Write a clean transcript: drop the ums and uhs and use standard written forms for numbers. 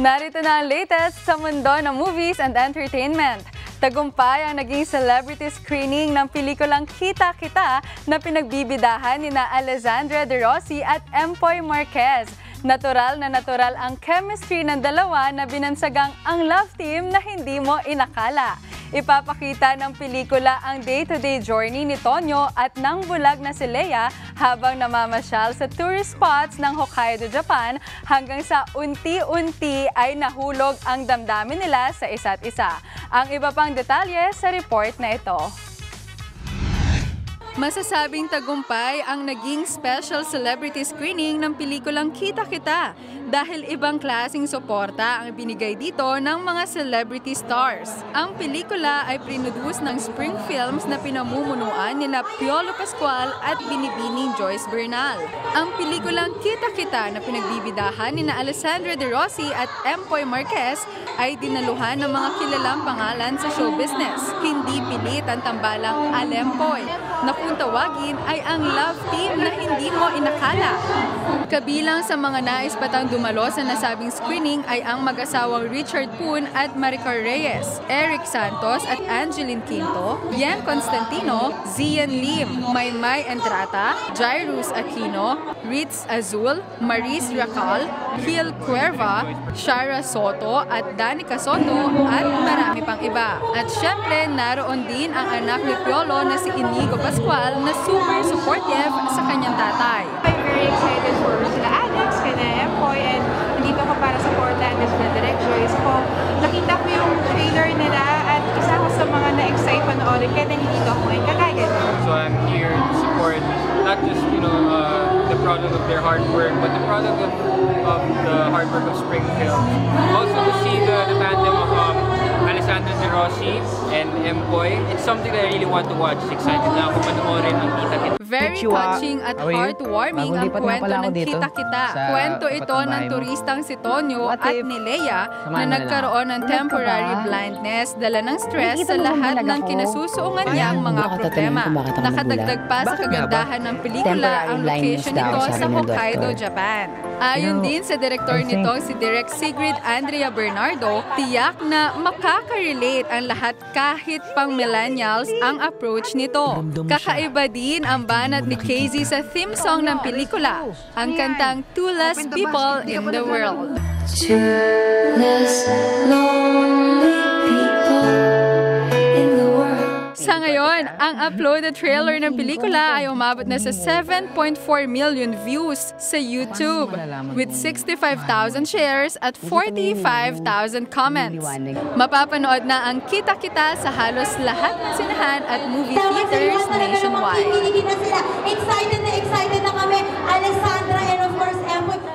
Narito na ang latest sa mundo ng movies and entertainment. Tagumpay ang naging celebrity screening ng pelikulang Kita Kita na pinagbibidahan ni Alessandra De Rossi at Empoy Marquez. Natural na natural ang chemistry ng dalawa na binansagang ang love team na hindi mo inakala. Ipapakita ng pelikula ang day-to-day journey ni Tonyo at ng bulag na si Leia habang namamasyal sa tourist spots ng Hokkaido, Japan hanggang sa unti-unti ay nahulog ang damdamin nila sa isa't isa. Ang iba pang detalye sa report na ito. Masasabing tagumpay ang naging special celebrity screening ng pelikulang Kita Kita dahil ibang klaseng suporta ang binigay dito ng mga celebrity stars. Ang pelikula ay produce ng Spring Films na pinamumunuan nila Piolo Pascual at Binibining Joyce Bernal. Ang pelikulang Kita Kita na pinagbibidahan ni Alessandra De Rossi at Empoy Marquez ay dinaluhan ng mga kilalang pangalan sa show business. Hindi pilit ang tambalang Alempoy na kung tawagin ay ang love team na hindi mo inakala. Kabilang sa mga nais patang dumalo sa nasabing screening ay ang mag-asawang Richard Poon at Maricar Reyes, Eric Santos at Angeline Quinto, Yen Constantino, Zian Lim, Maymay Entrata, Jairus Aquino, Ritz Azul, Maris Racal, Gil Cuerva, Shara Soto at Danica Soto at marami pang iba. At syempre, naroon din ang anak ni Piolo na si Inigo Pascual na super supportive sa kanyang tatay. I'm very excited for sila Alex, kina Empoy, and nandito ako para supportan sila Direct Joyce ko. Nakita ko yung trailer nila at isa ako sa mga na-excite panoorin kaya nandito ako ngayon kagaya. So I'm here to support not just the product of their hard work, but the product of the hard work of Springfield. Also to see the tandem of Alessandra De Rossi and Empoy, it's something that I really want to watch. Excited na ako panoorin ang Kita Kita. Very touching at heartwarming ang kwento ng Kita Kita. Kwento ito ng turistang si Tonyo at ni Leia na nagkaroon ng temporary blindness dala ng stress sa lahat ng kinasusuungan niyang mga problema. Nakadagdag pa sa kagandahan ng pelikula ang location nito sa Hokkaido, Japan. Ayon din sa direktor nito si Direk Sigrid Andrea Bernardo, tiyak na makaka-relate ang lahat kahit pang millennials ang approach nito. Kakaiba din ang banat ni KZ sa theme song ng pelikula, ang kantang Two Less People in the World. Two less lonely people in the world. Sa ngayon, ang uploaded trailer ng pelikula ay umabot na sa 7.4 million views sa YouTube with 65,000 shares at 45,000 comments. Mapapanood na ang Kita Kita sa halos lahat ng sinahan at movie theaters nationwide. Excited na kami, Alessandra and